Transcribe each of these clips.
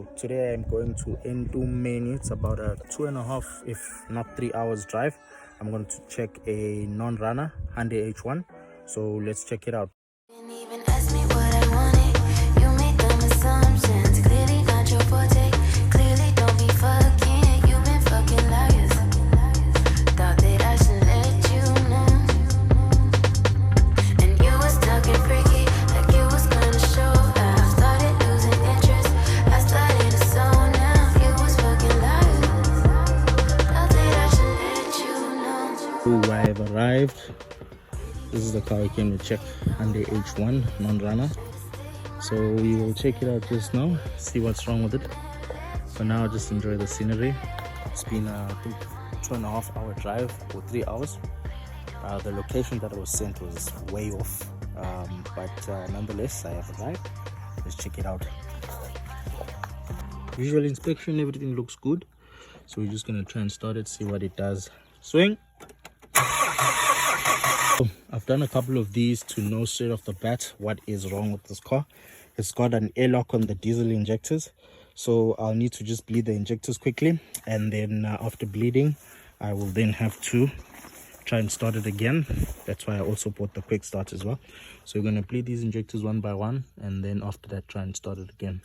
So today I'm going to Ntumeni. It's about a 2.5 if not 3 hours drive. I'm going to check a non-runner Hyundai H1, so let's check it out. Didn't even ask me what I wanted. You made them assumptions. Clearly not your forte. Clearly don't be fucking. You've been fucking liars. Thought that I should let you know. And you was talking freaky, like you was gonna show. I started losing interest. I started to zone now. You was fucking liars. Thought that I should let you know. Ooh, I have arrived. This is the car I came to check, Hyundai H1 non-runner. So we will check it out just now, see what's wrong with it. For now, just enjoy the scenery. It's been I think 2.5 hour drive or 3 hours. The location that I was sent was way off, but nonetheless I have arrived. Let's check it out. Visual inspection, everything looks good, so we're just gonna try and start it, see what it does. Swing. I've done a couple of these to know straight off the bat what is wrong with this car. It's got an airlock on the diesel injectors, so I'll need to just bleed the injectors quickly, and then after bleeding I will then have to try and start it again. That's why I also bought the quick start as well. So we're going to bleed these injectors one by one, and then after that try and start it again.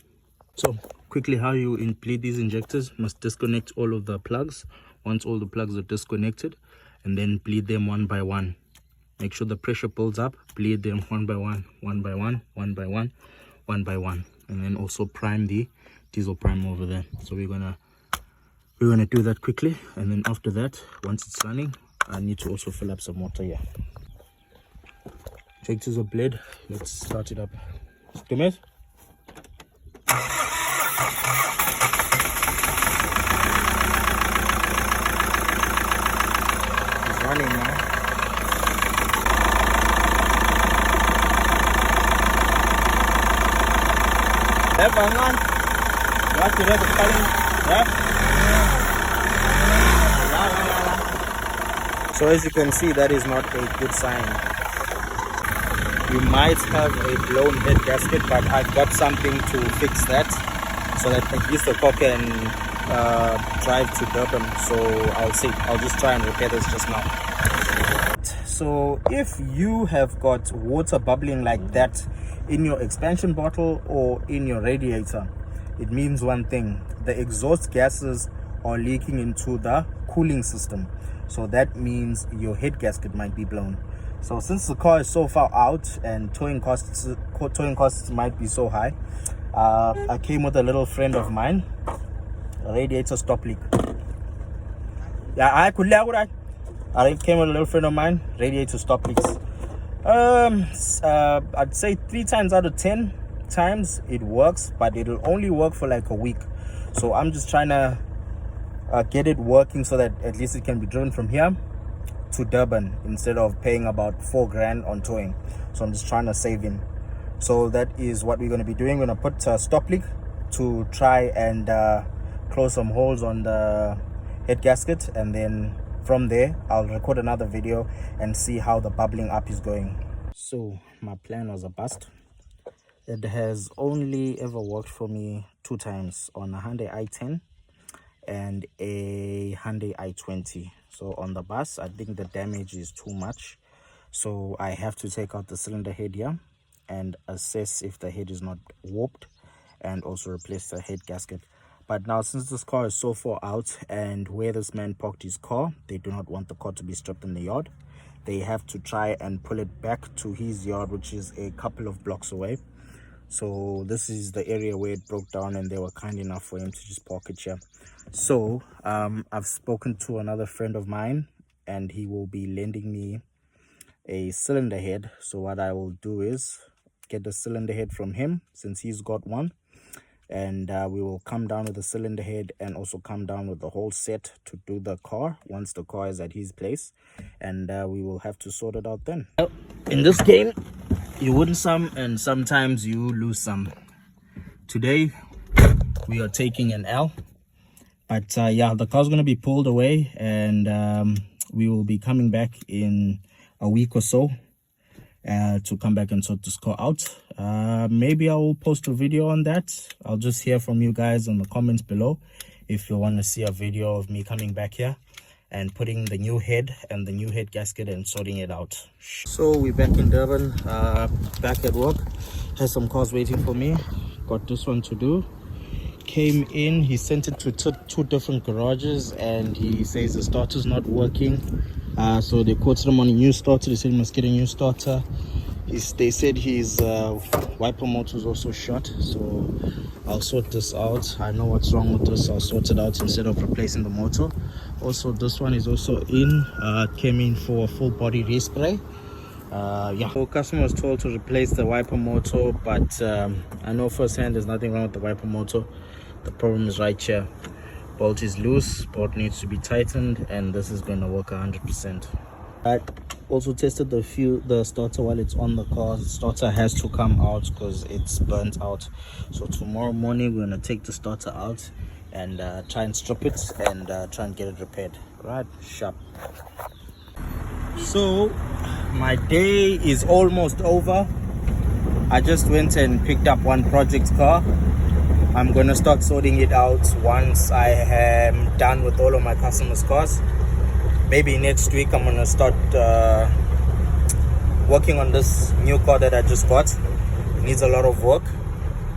So quickly, how you bleed these injectors: must disconnect all of the plugs. Once all the plugs are disconnected, and then bleed them one by one. Make sure the pressure builds up, bleed them one by one, one by one, one by one, one by one, and then also prime the diesel primer over there. So we're gonna do that quickly, and then after that, once it's running, I need to also fill up some water here. Injectors are bled. Let's start it up. It's running now. Left on. You have to read the spelling. Left. So as you can see, that is not a good sign. You might have a blown head gasket, but I've got something to fix that, so that at least the car can drive to Durban. So I'll see. I'll just try and repair this just now. So if you have got water bubbling like that in your expansion bottle or in your radiator, it means one thing: the exhaust gases are leaking into the cooling system. So that means your head gasket might be blown. So since the car is so far out and towing costs might be so high, I came with a little friend of mine, a radiator stop leak. I came with a little friend of mine, radiator stop leaks. I'd say 3 times out of 10 times it works, but it'll only work for like a week. So I'm just trying to get it working so that at least it can be driven from here to Durban instead of paying about 4 grand on towing. So I'm just trying to save him. So that is what we're going to be doing. We're going to put a stop leak to try and close some holes on the head gasket, and then from there I'll record another video and see how the bubbling up is going. So my plan was a bust. It has only ever worked for me 2 times, on a Hyundai i10 and a Hyundai i20. So on the bus, I think the damage is too much, so I have to take out the cylinder head here and assess if the head is not warped, and also replace the head gasket. But now, since this car is so far out, and where this man parked his car, they do not want the car to be stripped in the yard. They have to try and pull it back to his yard, which is a couple of blocks away. So this is the area where it broke down, and they were kind enough for him to just park it here. So I've spoken to another friend of mine, and he will be lending me a cylinder head. So what I will do is get the cylinder head from him, since he's got one, and we will come down with the cylinder head and also come down with the whole set to do the car once the car is at his place, and we will have to sort it out then. In this game, you win some and sometimes you lose some. Today we are taking an L, but yeah, the car's gonna be pulled away, and we will be coming back in a week or so to come back and sort this car out. Maybe I'll post a video on that. I'll just hear from you guys in the comments below if you want to see a video of me coming back here and putting the new head and the new head gasket and sorting it out. So we're back in Durban, back at work. Has some cars waiting for me. Got this one to do. Came in, he sent it to two different garages and he says the starter's not working. So they quoted him on a new starter. They said he must get a new starter. They said his wiper motor is also shot, so I'll sort this out. I know what's wrong with this. I'll sort it out instead of replacing the motor. Also, this one is also in. Came in for a full body respray. Yeah, so customer was told to replace the wiper motor, but I know firsthand there's nothing wrong with the wiper motor. The problem is right here. Bolt is loose, bolt needs to be tightened, and this is going to work 100%. I also tested the starter while it's on the car. The starter has to come out because it's burnt out. So tomorrow morning we're going to take the starter out and try and strip it and try and get it repaired. Right, sharp. So my day is almost over. I just went and picked up one project car. I'm gonna start sorting it out once I am done with all of my customers' cars. Maybe next week I'm gonna start working on this new car that I just bought. It needs a lot of work.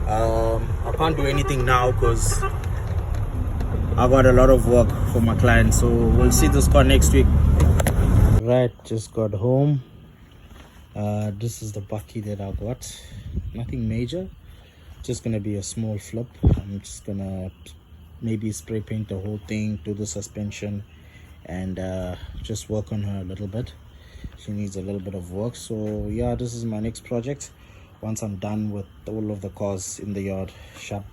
I can't do anything now because I got a lot of work for my clients, so we'll see this car next week. Right, just got home. This is the bucky that I got. Nothing major, just gonna be a small flip. I'm just gonna maybe spray paint the whole thing, do the suspension, and just work on her a little bit. She needs a little bit of work. So yeah, this is my next project once I'm done with all of the cars in the yard. Sharp.